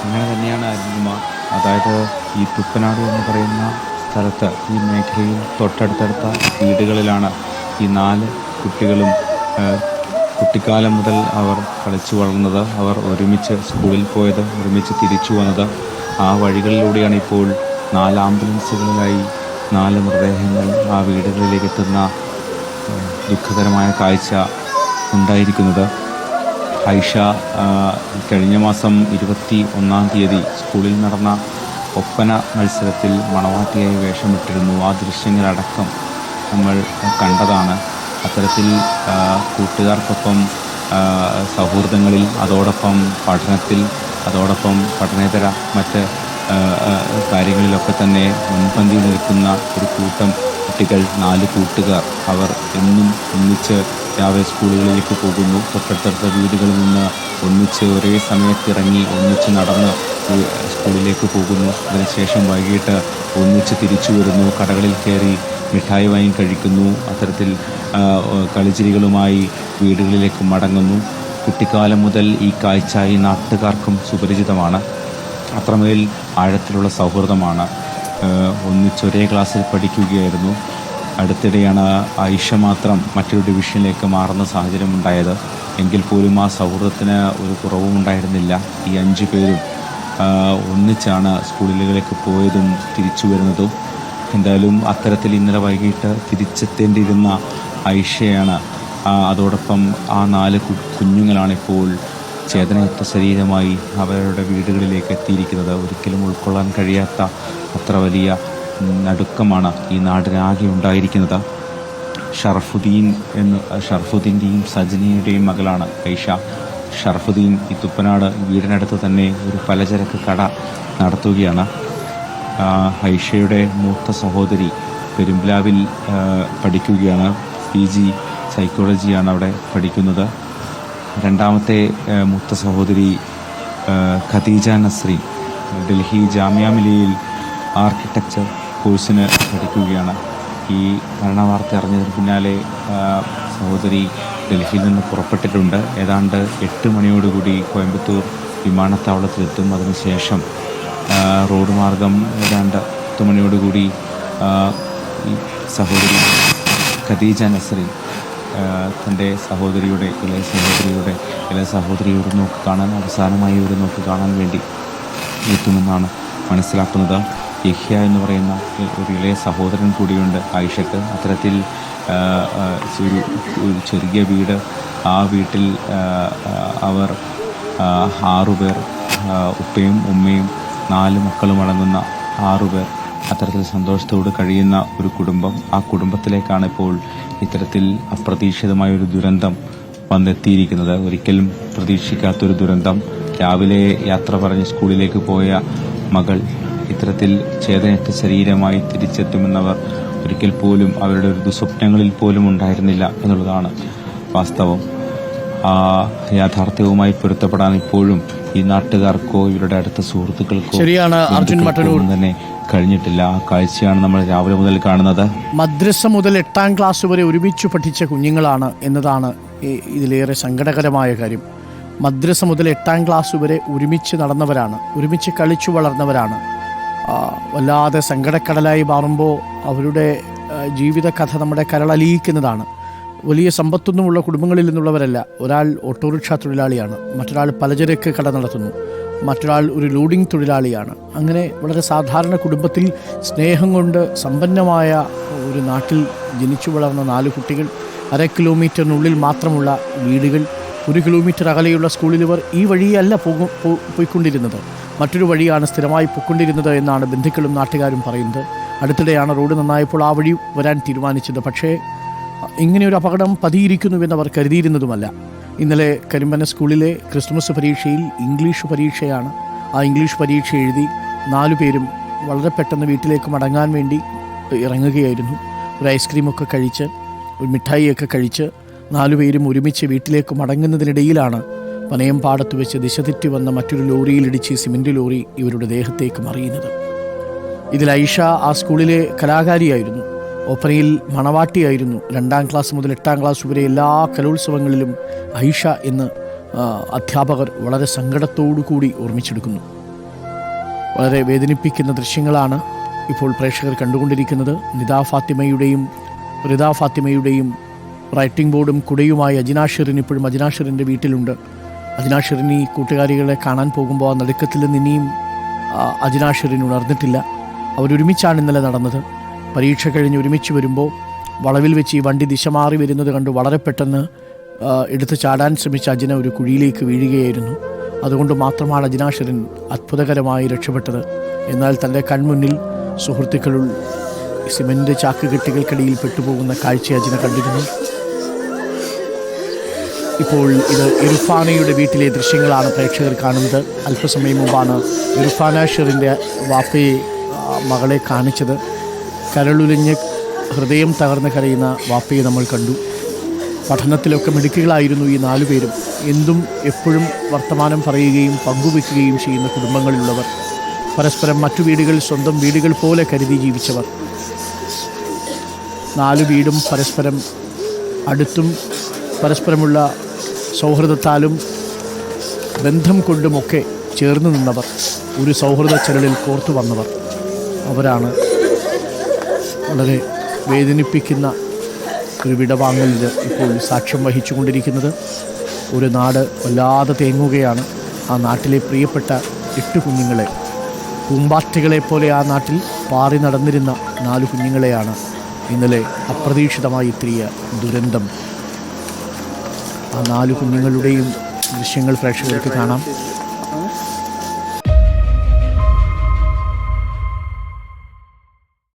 അങ്ങനെ തന്നെയാണ് അരുണിമ. അതായത് ഈ തുപ്പനാട് എന്ന് പറയുന്ന സ്ഥലത്ത് ഈ മേഖലയിൽ തൊട്ടടുത്തടുത്ത വീടുകളിലാണ് ഈ 4 കുട്ടികളും കുട്ടിക്കാലം മുതൽ അവർ കളിച്ചു വളർന്നത്. അവർ ഒരുമിച്ച് സ്കൂളിൽ പോയത്, ഒരുമിച്ച് തിരിച്ചു വന്നത്. ആ വഴികളിലൂടെയാണ് ഇപ്പോൾ 4 ആംബുലൻസുകളിലായി 4 മൃതദേഹങ്ങൾ ആ വീടുകളിലേക്ക് എത്തുന്ന ദുഃഖകരമായ കാഴ്ച ഉണ്ടായിരിക്കുന്നത്. ഐഷ കഴിഞ്ഞ മാസം 21-ാം തീയതി സ്കൂളിൽ നടന്ന ഒപ്പന മത്സരത്തിൽ മണവാട്ടിയായി വേഷമിട്ടിരുന്നു. ആ ദൃശ്യങ്ങളടക്കം നമ്മൾ കണ്ടതാണ്. അത്തരത്തിൽ കൂട്ടുകാർക്കൊപ്പം സൗഹൃദങ്ങളിൽ, അതോടൊപ്പം പഠനത്തിൽ, അതോടൊപ്പം പഠനേതര മറ്റ് കാര്യങ്ങളിലൊക്കെ തന്നെ മുൻപന്തിയിൽ നിൽക്കുന്ന ഒരു കൂട്ടം കുട്ടികൾ, 4 കൂട്ടുകാർ. അവർ എന്നും ഒന്നിച്ച് രാവിലെ സ്കൂളുകളിലേക്ക് പോകുന്നു. തൊട്ടടുത്ത വീടുകളിൽ നിന്ന് ഒന്നിച്ച് ഒരേ സമയത്തിറങ്ങി ഒന്നിച്ച് നടന്ന് സ്കൂളിലേക്ക് പോകുന്നു. അതിനുശേഷം വൈകിട്ട് ഒന്നിച്ച് തിരിച്ചു വരുന്നു. കടകളിൽ കയറി മിഠായി വാങ്ങി കഴിക്കുന്നു. അത്തരത്തിൽ കളിച്ചിരികളുമായി വീടുകളിലേക്ക് മടങ്ങുന്നു. കുട്ടിക്കാലം മുതൽ ഈ കാഴ്ച ഈ നാട്ടുകാർക്കും സുപരിചിതമാണ്. അത്രമേൽ ആഴത്തിലുള്ള സൗഹൃദമാണ്. ഒന്നിച്ചൊരേ ക്ലാസ്സിൽ പഠിക്കുകയായിരുന്നു. അടുത്തിടെയാണ് ഐഷ മാത്രം മറ്റൊരു ഡിവിഷനിലേക്ക് മാറുന്ന സാഹചര്യം ഉണ്ടായത്. എങ്കിൽ പോലും ആ സൗഹൃദത്തിന് ഒരു കുറവും ഉണ്ടായിരുന്നില്ല. ഈ 5 പേരും ഒന്നിച്ചാണ് സ്കൂളുകളിലേക്ക് പോയതും തിരിച്ചു വരുന്നതും. എന്തായാലും അത്തരത്തിൽ ഇന്നലെ വൈകിട്ട് തിരിച്ചെത്തേണ്ടിയിരുന്ന ഐഷയാണ്. അതോടൊപ്പം ആ 4 കുഞ്ഞുങ്ങളാണിപ്പോൾ ചേതനയറ്റ ശരീരമായി അവരുടെ വീടുകളിലേക്ക് എത്തിയിരിക്കുന്നത്. ഒരിക്കലും ഉൾക്കൊള്ളാൻ കഴിയാത്ത അത്ര വലിയ നടുക്കമാണ് ഈ നാടിനാകെ ഉണ്ടായിരിക്കുന്നത്. ഷർഫുദ്ദീൻ്റെയും സജനിയുടെയും മകളാണ് ഐഷ. ഷർഫുദ്ദീൻ ഈ തുപ്പനാട് വീടിനടുത്ത് തന്നെ ഒരു പലചരക്ക് കട നടത്തുകയാണ്. ഐഷയുടെ മൂത്ത സഹോദരി പെരുമ്പ്ലാവിൽ പഠിക്കുകയാണ്. PG സൈക്കോളജിയാണ് അവിടെ പഠിക്കുന്നത്. രണ്ടാമത്തെ മൂത്ത സഹോദരി ഖദീജ നസ്രീൻ ഡൽഹി ജാമിയ മിലിയയിൽ ആർക്കിടെക്ചർ കോഴ്സിന് പഠിക്കുകയാണ്. ഈ മരണവാർത്ത അറിഞ്ഞതിന് പിന്നാലെ സഹോദരി ഡൽഹിയിൽ നിന്ന് പുറപ്പെട്ടിട്ടുണ്ട്. ഏതാണ്ട് 8 മണിയോടുകൂടി കോയമ്പത്തൂർ വിമാനത്താവളത്തിലെത്തും. അതിനുശേഷം റോഡ് മാർഗം ഏതാണ്ട് 10 മണിയോടുകൂടി ഈ സഹോദരി ഖദീജ നസ്രീൻ തൻ്റെ ഇളയ സഹോദരിയോട് നോക്ക് കാണാൻ, അവസാനമായി ഒരു നോക്ക് കാണാൻ വേണ്ടി എത്തുമെന്നാണ് മനസ്സിലാക്കുന്നത്. യഹ്യ എന്ന് പറയുന്ന ഒരു ഇളയ സഹോദരൻ കൂടിയുണ്ട് ഐഷക്ക്. അത്തരത്തിൽ ഒരു ചെറിയ വീട്, ആ വീട്ടിൽ അവർ 6 പേർ, ഉപ്പയും ഉമ്മയും 4 മക്കളും അടങ്ങുന്ന 6 പേർ അത്തരത്തിൽ സന്തോഷത്തോട് കഴിയുന്ന ഒരു കുടുംബം. ആ കുടുംബത്തിലേക്കാണ് ഇപ്പോൾ ഇത്തരത്തിൽ അപ്രതീക്ഷിതമായൊരു ദുരന്തം വന്നെത്തിയിരിക്കുന്നത്. ഒരിക്കലും പ്രതീക്ഷിക്കാത്തൊരു ദുരന്തം. രാവിലെ യാത്ര പറഞ്ഞ് സ്കൂളിലേക്ക് പോയ മകൾ ഇത്തരത്തിൽ ചേതനയറ്റ ശരീരമായി തിരിച്ചെത്തുമെന്നവർ ഒരിക്കൽ പോലും അവരുടെ ഒരു ദുസ്വപ്നങ്ങളിൽ പോലും ഉണ്ടായിരുന്നില്ല എന്നുള്ളതാണ് വാസ്തവം. ആ യാഥാർത്ഥ്യവുമായി പൊരുത്തപ്പെടാൻ ഇപ്പോഴും ഈ നാട്ടുകാർക്കോ ഇവരുടെ അടുത്ത സുഹൃത്തുക്കൾക്കോ ശരിയാണ് അർജുൻ മട്ടന്നൂർ തന്നെ കഴിഞ്ഞിട്ടില്ല. ആ കാഴ്ചയാണ് നമ്മൾ രാവിലെ മുതൽ കാണുന്നത്. മദ്രസ മുതൽ 8ാം ക്ലാസ് വരെ ഒരുമിച്ച് പഠിച്ച കുഞ്ഞുങ്ങളാണ് എന്നതാണ് ഇതിലേറെ സങ്കടകരമായ കാര്യം. മദ്രസ മുതൽ 8ാം ക്ലാസ് വരെ ഒരുമിച്ച് നടന്നവരാണ്, ഒരുമിച്ച് കളിച്ചു വളർന്നവരാണ്. വല്ലാതെ സങ്കടക്കടലായി മാറുമ്പോൾ അവരുടെ ജീവിതകഥ നമ്മുടെ കരളലിയിക്കുന്നതാണ്. വലിയ സമ്പത്തൊന്നുമുള്ള കുടുംബങ്ങളിൽ നിന്നുള്ളവരല്ല. ഒരാൾ ഓട്ടോറിക്ഷ തൊഴിലാളിയാണ്, മറ്റൊരാൾ പലചരക്ക് കട നടത്തുന്നു, മറ്റൊരാൾ ഒരു ലോഡിംഗ് തൊഴിലാളിയാണ്. അങ്ങനെ വളരെ സാധാരണ കുടുംബത്തിൽ സ്നേഹം കൊണ്ട് സമ്പന്നമായ ഒരു നാട്ടിൽ ജനിച്ചു വളർന്ന 4 കുട്ടികൾ, 1/2 കിലോമീറ്ററിനുള്ളിൽ മാത്രമുള്ള വീടുകൾ, 1 കിലോമീറ്റർ അകലെയുള്ള സ്കൂളിൽ ഇവർ ഈ വഴിയല്ല പോയിക്കൊണ്ടിരുന്നത്, മറ്റൊരു വഴിയാണ് സ്ഥിരമായി പോയിക്കൊണ്ടിരുന്നത് എന്നാണ് ബന്ധുക്കളും നാട്ടുകാരും പറയുന്നത്. അടുത്തിടെയാണ് റോഡ് നന്നായപ്പോൾ ആ വഴി വരാൻ തീരുമാനിച്ചത്. പക്ഷേ ഇങ്ങനെയൊരു അപകടം പതിയിരിക്കുന്നുവെന്ന് അവർ കരുതിയിരുന്നതുമല്ല. ഇന്നലെ കരിമ്പന സ്കൂളിലെ ക്രിസ്മസ് പരീക്ഷയിൽ ഇംഗ്ലീഷ് പരീക്ഷയാണ്. ആ ഇംഗ്ലീഷ് പരീക്ഷ എഴുതി 4 പേരും വളരെ പെട്ടെന്ന് വീട്ടിലേക്ക് മടങ്ങാൻ വേണ്ടി ഇറങ്ങുകയായിരുന്നു. ഒരു ഐസ്ക്രീമൊക്കെ കഴിച്ച്, ഒരു മിഠായിയൊക്കെ കഴിച്ച് 4 പേരും ഒരുമിച്ച് വീട്ടിലേക്ക് മടങ്ങുന്നതിനിടയിലാണ് പനയം പാടത്ത് വെച്ച് ദിശ തെറ്റി വന്ന മറ്റൊരു ലോറിയിലിടിച്ച് സിമൻറ്റ് ലോറി ഇവരുടെ ദേഹത്തേക്ക് മറിയുന്നത്. ഇതിൽ ഐഷ ആ സ്കൂളിലെ കലാകാരിയായിരുന്നു, ഓപ്പറയിൽ മണവാട്ടിയായിരുന്നു. 2ാം ക്ലാസ് മുതൽ 8ാം ക്ലാസ് വരെ എല്ലാ കലോത്സവങ്ങളിലും ഐഷ എന്ന് അധ്യാപകർ വളരെ സങ്കടത്തോടു കൂടി ഓർമ്മിച്ചെടുക്കുന്നു. വളരെ വേദനിപ്പിക്കുന്ന ദൃശ്യങ്ങളാണ് ഇപ്പോൾ പ്രേക്ഷകർ കണ്ടുകൊണ്ടിരിക്കുന്നത്. നിദാ ഫാത്തിമയുടെയും റിദാ ഫാത്തിമയുടെയും റൈറ്റിംഗ് ബോർഡും കുടയുമായി അജ്ന ഷിറിൻ ഇപ്പോഴും അജ്ന ഷിറിൻ്റെ വീട്ടിലുണ്ട്. അജ്ന ഷിറിൻ ഈ കൂട്ടുകാരികളെ കാണാൻ പോകുമ്പോൾ ആ നടുക്കത്തിൽ നിന്ന് ഇനിയും അജ്ന ഷിറിൻ ഉണർന്നിട്ടില്ല. അവരൊരുമിച്ചാണ് ഇന്നലെ നടന്നത്. പരീക്ഷ കഴിഞ്ഞ് ഒരുമിച്ച് വരുമ്പോൾ വളവിൽ വെച്ച് ഈ വണ്ടി ദിശ മാറി വരുന്നത് കണ്ട് വളരെ പെട്ടെന്ന് എടുത്ത് ചാടാൻ ശ്രമിച്ച അജ്ന ഒരു കുഴിയിലേക്ക് വീഴുകയായിരുന്നു. അതുകൊണ്ട് മാത്രമാണ് അജ്ന ഷിറിൻ അത്ഭുതകരമായി രക്ഷപ്പെട്ടത്. എന്നാൽ തൻ്റെ കൺമുന്നിൽ സുഹൃത്തുക്കൾ സിമൻ്റ് ചാക്ക് കെട്ടുകൾക്കിടയിൽ പെട്ടുപോകുന്ന കാഴ്ച അജ്ന കണ്ടിരുന്നു. ഇപ്പോൾ ഇത് ഇർഫാനയുടെ വീട്ടിലെ ദൃശ്യങ്ങളാണ് പ്രേക്ഷകർ കാണുന്നത്. അല്പസമയം മുമ്പാണ് ഇർഫാന ഷിറിൻ്റെ വാപ്പയെ മകളെ കാണിച്ചത്. കരളുലിഞ്ഞ് ഹൃദയം തകർന്ന് കരയുന്ന വാപ്പയെ നമ്മൾ കണ്ടു. പഠനത്തിലൊക്കെ മിടുക്കുകളായിരുന്നു ഈ 4 പേരും. എന്തും എപ്പോഴും വർത്തമാനം പറയുകയും പങ്കുവയ്ക്കുകയും ചെയ്യുന്ന കുടുംബങ്ങളിലുള്ളവർ, പരസ്പരം മറ്റു വീടുകൾ സ്വന്തം വീടുകൾ പോലെ കരുതി ജീവിച്ചവർ. 4 വീടും പരസ്പരം അടുത്തും പരസ്പരമുള്ള സൗഹൃദത്താലും ബന്ധം കൊണ്ടുമൊക്കെ ചേർന്ന് നിന്നവർ, ഒരു സൗഹൃദ ചരടിൽ കോർത്തു വന്നവർ. അവരാണ് വളരെ വേദനിപ്പിക്കുന്ന ഒരു വിടവാങ്ങലിന് ഇപ്പോൾ സാക്ഷ്യം വഹിച്ചുകൊണ്ടിരിക്കുന്നത്. ഒരു നാട് വല്ലാതെ തേങ്ങുകയാണ്. ആ നാട്ടിലെ പ്രിയപ്പെട്ട 8 കുഞ്ഞുങ്ങളെ, പൂമ്പാറ്റകളെ പോലെ ആ നാട്ടിൽ പാറി നടന്നിരുന്ന 4 കുഞ്ഞുങ്ങളെയാണ് ഇന്നലെ അപ്രതീക്ഷിതമായി എത്തിയ ദുരന്തം. ആ 4 കുഞ്ഞുങ്ങളുടെയും ദൃശ്യങ്ങൾ പ്രേക്ഷകർക്ക് കാണാം.